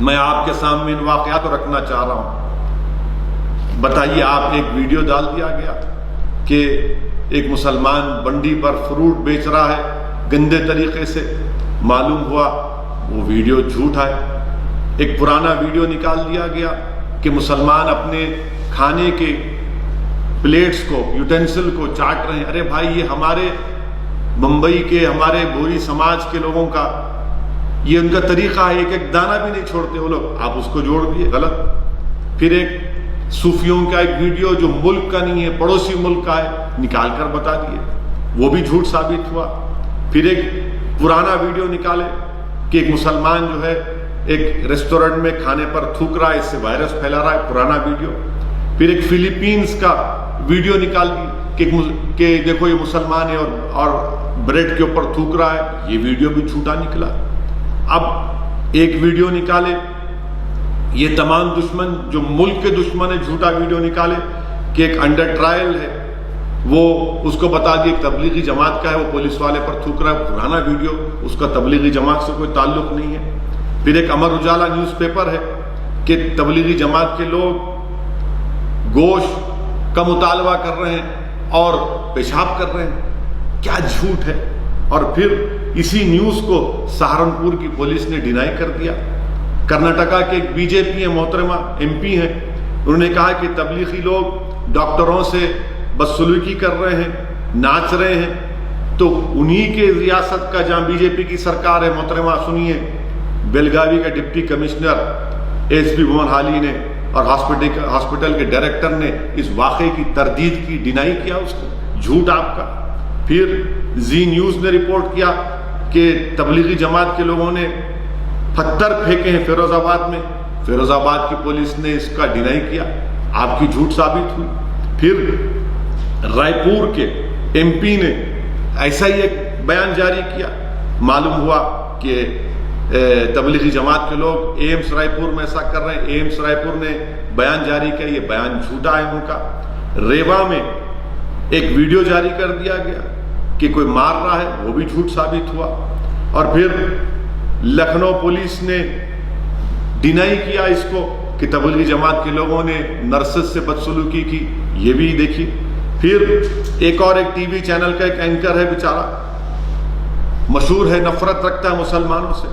میں آپ کے سامنے ان واقعات کو رکھنا چاہ رہا ہوں۔ بتائیے، آپ ایک ویڈیو ڈال دیا گیا کہ ایک مسلمان بنڈی پر فروٹ بیچ رہا ہے گندے طریقے سے، معلوم ہوا وہ ویڈیو جھوٹا ہے۔ ایک پرانا ویڈیو نکال دیا گیا کہ مسلمان اپنے کھانے کے پلیٹس کو، یوٹینسل کو چاٹ رہے ہیں۔ ارے بھائی، یہ ہمارے ممبئی کے، ہمارے بھوری سماج کے لوگوں کا یہ ان کا طریقہ ہے، ایک ایک دانہ بھی نہیں چھوڑتے وہ لوگ، آپ اس کو جوڑ دیے، غلط۔ پھر ایک صوفیوں کا ایک ویڈیو جو ملک کا نہیں ہے، پڑوسی ملک کا ہے، نکال کر بتا دیے، وہ بھی جھوٹ ثابت ہوا۔ پھر ایک پرانا ویڈیو نکالے کہ ایک مسلمان جو ہے ایک ریسٹورنٹ میں کھانے پر تھوک رہا ہے، اس سے وائرس پھیلا رہا ہے، پرانا ویڈیو۔ پھر ایک فلیپینز کا ویڈیو نکال دی کہ دیکھو یہ مسلمان ہے اور بریڈ کے اوپر تھوک رہا ہے، یہ ویڈیو بھی جھوٹا نکلا۔ اب ایک ویڈیو نکالے، یہ تمام دشمن جو ملک کے دشمن ہے، جھوٹا ویڈیو نکالے کہ ایک انڈر ٹرائل ہے، وہ اس کو بتا دیے تبلیغی جماعت کا ہے، وہ پولیس والے پر تھوک رہا ہے، پرانا ویڈیو، اس کا تبلیغی جماعت سے کوئی تعلق نہیں ہے۔ پھر ایک امر اجالا نیوز پیپر ہے کہ تبلیغی جماعت کے لوگ گوشت کا مطالبہ کر رہے ہیں اور پیشاب کر رہے ہیں، کیا جھوٹ ہے۔ اور پھر اسی نیوز کو سہارنپور کی پولیس نے ڈینائی کر دیا۔ کرناٹکا کے ایک بی جے پی ہے، محترمہ ایم پی ہیں، انہوں نے کہا کہ تبلیغی لوگ ڈاکٹروں سے بدسلوکی کر رہے ہیں، ناچ رہے ہیں، تو انہی کے ریاست کا جہاں بی جے پی کی سرکار ہے، محترمہ سنیے، بیلگاوی کا ڈپٹی کمشنر ایس پی بھون حالی نے اور ہاسپٹل کے ڈائریکٹر نے اس واقعے کی تردید کی، ڈینائی کیا اس کو، جھوٹ آپ کا۔ پھر زی نیوز نے رپورٹ کیا کہ تبلیغی جماعت کے لوگوں نے پتھر پھینکے ہیں فیروز آباد میں، فیروز آباد کی پولیس نے اس کا ڈینائی کیا، آپ کی جھوٹ ثابت ہوئی۔ پھر رائے پور کے ایم پی نے ایسا ہی ایک بیان جاری کیا، معلوم ہوا کہ تبلیغی جماعت کے لوگ ایمس رائے پور میں ایسا کر رہے ہیں، ایمس رائے پور نے بیان جاری کیا، یہ بیان جھوٹا ہے ان کا۔ ریوا میں ایک ویڈیو جاری کر دیا گیا کہ کوئی مار رہا ہے، وہ بھی جھوٹ ثابت ہوا۔ اور پھر لکھنؤ پولیس نے ڈینائی کیا اس کو کہ تبلیغی جماعت کے لوگوں نے نرسز سے بدسلوکی کی، یہ بھی دیکھیے۔ پھر ایک اور ایک ٹی وی چینل کا ایک اینکر ہے بیچارہ، مشہور ہے، نفرت رکھتا ہے مسلمانوں سے،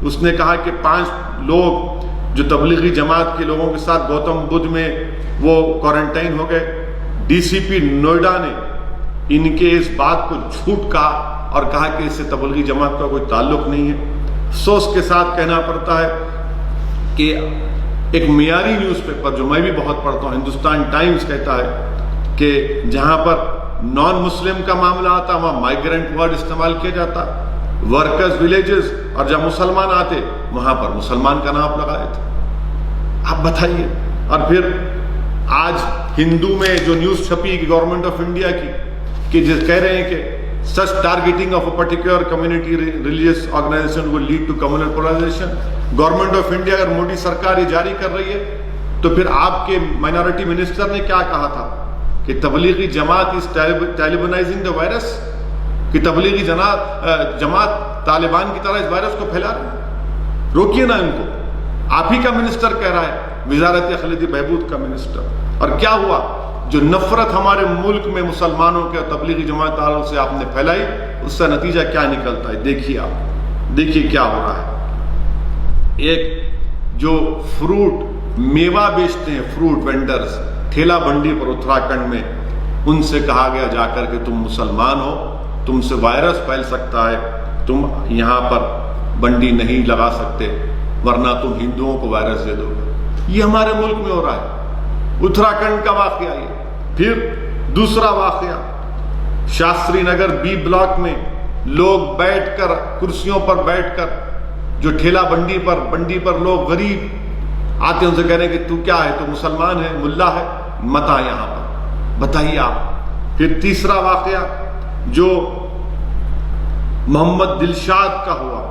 اس نے کہا کہ 5 لوگ جو تبلیغی جماعت کے لوگوں کے ساتھ گوتم بدھ میں وہ کوارنٹائن ہو گئے، ڈی سی پی نوئیڈا نے ان کے اس بات کو جھوٹ کہا اور کہا کہ اس سے تبلیغی جماعت کا کوئی تعلق نہیں ہے۔ افسوس کے ساتھ کہنا پڑتا ہے کہ ایک معیاری نیوز پیپر جو میں بھی بہت پڑھتا ہوں، ہندوستان ٹائمز، کہتا ہے کہ جہاں پر نان مسلم کا معاملہ آتا وہاں مائیگرنٹ ورڈ استعمال کیا جاتا، ورکرز ولیجز، اور جب مسلمان آتے وہاں پر مسلمان کا نام لگائے تھے۔ آپ بتائیے۔ اور پھر آج ہندو میں جو نیوز چھپی گورنمنٹ آف انڈیا کی کہ جو کہہ رہے ہیں کہ such targeting of a particular community religious organization will lead to communal polarization۔ Government of India اگر مودی سرکار یہ جاری کر رہی ہے تو پھر آپ کے مائنورٹی منسٹر نے کیا کہا تھا کہ Tablighi Jamaat is Talibanizing the virus، کہ تبلیغی جماعت طالبان کی طرح اس وائرس کو پھیلا رہی ہے، روکیے نا ان کو۔ آپ ہی کا منسٹر کہہ رہا ہے، وزارت اقلیتی بہبود کا منسٹر۔ اور کیا ہوا؟ جو نفرت ہمارے ملک میں مسلمانوں کے اور تبلیغی جماعت والوں سے آپ نے پھیلائی، اس کا نتیجہ کیا نکلتا ہے؟ دیکھیے آپ، دیکھیے کیا ہو رہا ہے۔ ایک جو فروٹ میوہ بیچتے ہیں، فروٹ وینڈرز ٹھیلا بنڈی پر اتراکھنڈ میں، ان سے کہا گیا جا کر کہ تم مسلمان ہو، تم سے وائرس پھیل سکتا ہے، تم یہاں پر بنڈی نہیں لگا سکتے ورنہ تم ہندوؤں کو وائرس دے دو گے۔ یہ ہمارے ملک میں ہو رہا ہے، اتراکھنڈ کا واقعہ یہ۔ پھر دوسرا واقعہ، شاستری نگر بی بلاک میں لوگ بیٹھ کر، کرسیوں پر بیٹھ کر، جو ٹھیلا بنڈی پر لوگ غریب آتے ہیں، ان سے کہہ رہے ہیں کہ تو کیا ہے، تو مسلمان ہے، ملا ہے، مت آ یہاں پر۔ بتائیے آپ۔ پھر تیسرا واقعہ جو محمد دلشاد کا ہوا،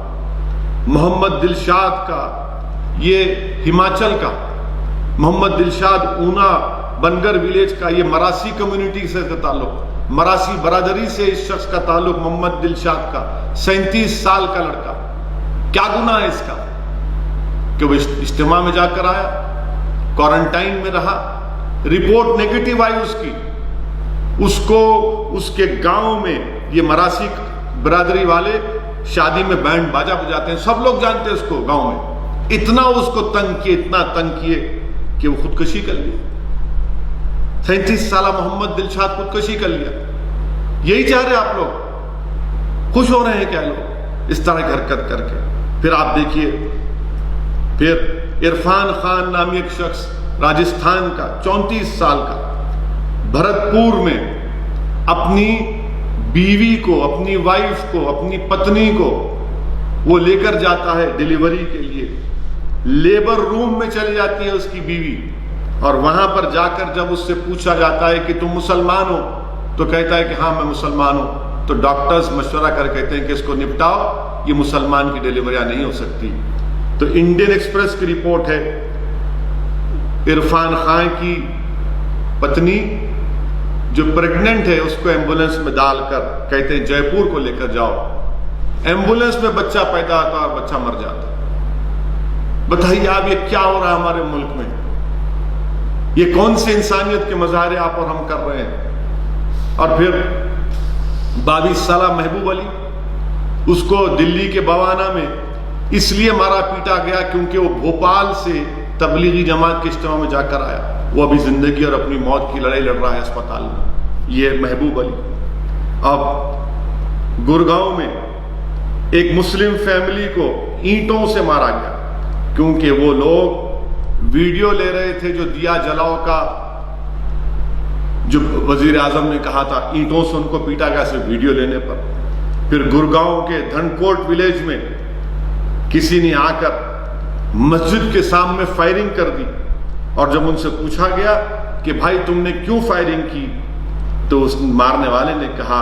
محمد دلشاد کا، یہ ہماچل کا، محمد دلشاد اونا بنگر ولیج کا، یہ مراسی کمیونٹی سے تعلق، مراسی برادری سے اس شخص کا تعلق، محمد دلشاد کا، 37 سال کا لڑکا، کیا گناہ ہے اس کا؟ کہ وہ اجتماع میں جا کر آیا, کوارنٹائن میں رہا, رپورٹ نیگیٹو آئی اس کو اس کے گاؤں میں, یہ مراسی برادری والے شادی میں بینڈ باجا بجاتے ہیں, سب لوگ جانتے ہیں اس کو گاؤں میں, اتنا اس کو تنگ کیے, اتنا تنگ کیے کہ وہ خودکشی کر لیا. 37 سالہ محمد دلشاد خودکشی کر لیا. یہی چاہ رہے آپ لوگ؟ خوش ہو رہے ہیں کیا لوگ اس طرح کی حرکت کر کے؟ پھر آپ دیکھیے, پھر عرفان خان نامی ایک شخص راجستھان کا 34 سال کا بھرتپور میں اپنی بیوی کو, اپنی وائف کو, اپنی پتنی کو وہ لے کر جاتا ہے ڈیلیوری کے لیے. لیبر روم میں چلی جاتی ہے اس کی بیوی, اور وہاں پر جا کر جب اس سے پوچھا جاتا ہے کہ تم مسلمان ہو, تو کہتا ہے کہ ہاں میں مسلمان ہوں. تو ڈاکٹرز مشورہ کر کہتے ہیں کہ اس کو نپٹاؤ, یہ مسلمان کی ڈیلیوریاں نہیں ہو سکتی. تو انڈین ایکسپریس کی رپورٹ ہے, عرفان خان کی پتنی جو پریگننٹ ہے اس کو ایمبولینس میں ڈال کر کہتے ہیں جے پور کو لے کر جاؤ. ایمبولینس میں بچہ پیدا ہوتا اور بچہ مر جاتا. بتائیے آپ یہ کیا ہو رہا ہے ہمارے ملک میں؟ یہ کون سے انسانیت کے مظاہرے آپ اور ہم کر رہے ہیں؟ اور پھر 22 سالہ محبوب علی, اس کو دلی کے بوانا میں اس لیے مارا پیٹا گیا کیونکہ وہ بھوپال سے تبلیغی جماعت کے اجتماع میں جا کر آیا. وہ ابھی زندگی اور اپنی موت کی لڑائی لڑ رہا ہے اسپتال میں. یہ محبوب علی. اب گڑگاؤں میں ایک مسلم فیملی کو اینٹوں سے مارا گیا کیونکہ وہ لوگ ویڈیو لے رہے تھے جو دیا جلاؤ کا, جو وزیر اعظم نے کہا تھا, اینٹوں سے ان کو پیٹا گیا صرف ویڈیو لینے پر. پھر گڑگاؤں کے دھنکوٹ ولیج میں کسی نے آ کر مسجد کے سامنے فائرنگ کر دی, اور جب ان سے پوچھا گیا کہ بھائی تم نے کیوں فائرنگ کی, تو اس مارنے والے نے کہا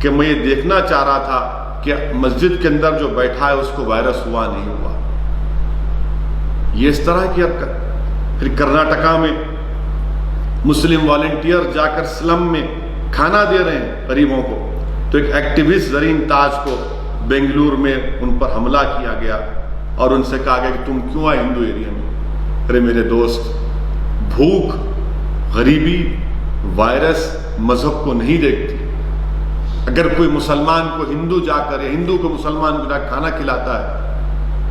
کہ میں یہ دیکھنا چاہ رہا تھا کہ مسجد کے اندر جو بیٹھا ہے اس کو وائرس ہوا نہیں ہوا. یہ اس طرح کی حرکت. پھر کرناٹکا میں مسلم والنٹیئر جا کر سلم میں کھانا دے رہے ہیں غریبوں کو, تو ایک ایکٹیوسٹ زرین تاج کو بنگلور میں ان پر حملہ کیا گیا اور ان سے کہا گیا کہ تم کیوں آئے ہندو ایریا میں؟ ارے میرے دوست, بھوک, غریبی, وائرس مذہب کو نہیں دیکھتی. اگر کوئی مسلمان کو ہندو جا کر یا ہندو کو مسلمان کو جا کر کھانا کھلاتا ہے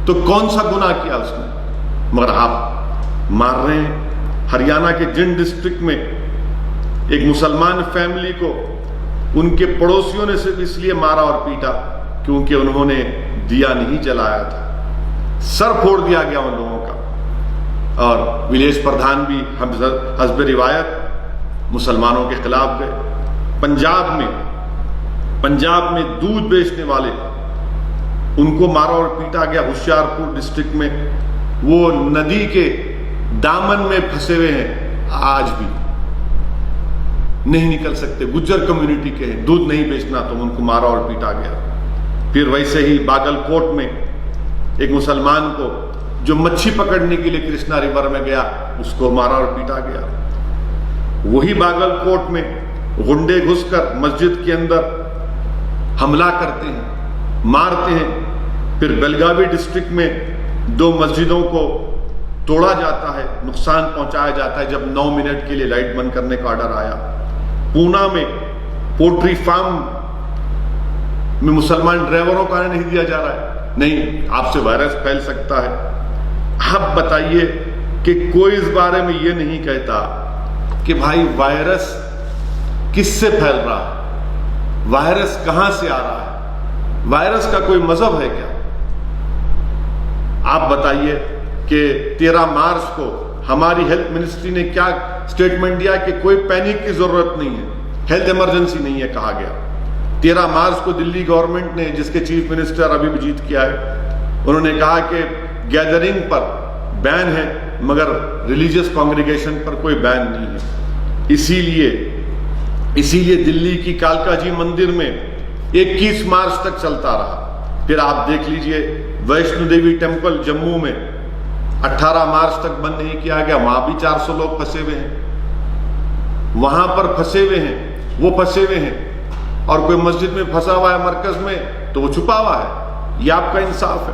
تو کون سا گناہ کیا اس نے؟ مگر آپ مار رہے ہیں. ہریانہ کے جن ڈسٹرکٹ میں ایک مسلمان فیملی کو ان کے پڑوسیوں نے صرف اس لیے مارا اور پیٹا کیونکہ انہوں نے دیا نہیں جلایا تھا. سر پھوڑ دیا گیا ان لوگوں کا. اور ولیج پردھان بھی حسب روایت مسلمانوں کے خلاف گئے. پنجاب میں دودھ بیچنے والے ان کو مارا اور پیٹا گیا. ہوشیارپور ڈسٹرکٹ میں وہ ندی کے دامن میں پھنسے ہوئے ہیں, آج بھی نہیں نکل سکتے. گجر کمیونٹی کے ہیں, دودھ نہیں بیچنا تو ان کو مارا اور پیٹا گیا. پھر ویسے ہی باگل کوٹ میں ایک مسلمان کو جو مچھی پکڑنے کے لیے کرشنا ریور میں گیا اس کو مارا اور پیٹا گیا. وہی باگل کوٹ میں غنڈے گھس کر مسجد کے اندر حملہ کرتے ہیں, مارتے ہیں. پھر بیلگاوی ڈسٹرکٹ میں 2 مسجدوں کو توڑا جاتا ہے, نقصان پہنچایا جاتا ہے جب 9 منٹ کے لیے لائٹ بند کرنے کا آرڈر آیا. پونا میں پولٹری فارم میں مسلمان ڈرائیوروں کو آنے نہیں دیا جا رہا ہے. نہیں, آپ سے وائرس پھیل سکتا ہے. اب بتائیے کہ کوئی اس بارے میں یہ نہیں کہتا کہ بھائی وائرس کس سے پھیل رہا ہے, وائرس کہاں سے آ رہا ہے, وائرس کا کوئی مذہب ہے کیا؟ آپ بتائیے کہ 13 مارچ کو ہماری ہیلتھ منسٹری نے کیا سٹیٹمنٹ دیا کہ کوئی پینک کی ضرورت نہیں ہے, ہیلتھ ایمرجنسی نہیں ہے کہا گیا. 13 مارچ کو دلی گورنمنٹ نے, جس کے چیف منسٹر ابھی جیت کیا ہے, انہوں نے کہا کہ گیدرنگ پر بین ہے مگر ریلیجیس کانگریگیشن پر کوئی بین نہیں ہے. اسی لیے دلی کی کالکا جی مندر میں 21 مارچ تک چلتا رہا. پھر آپ دیکھ لیجئے ویشنو دیوی ٹیمپل جموں میں 18 مارچ تک بند نہیں کیا گیا, وہاں بھی 400 لوگ پھنسے ہوئے ہیں. وہاں پر پھنسے ہوئے ہیں, وہ پھنسے ہوئے ہیں, اور کوئی مسجد میں پھنسا ہوا ہے مرکز میں تو وہ چھپا ہوا ہے. یہ آپ کا انصاف ہے.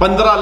15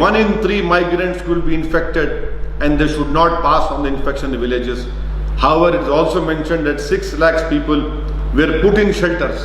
1 in 3 migrants will be infected and they should not pass on the infection in villages. However, it is also mentioned that 6 lakhs people were put in shelters.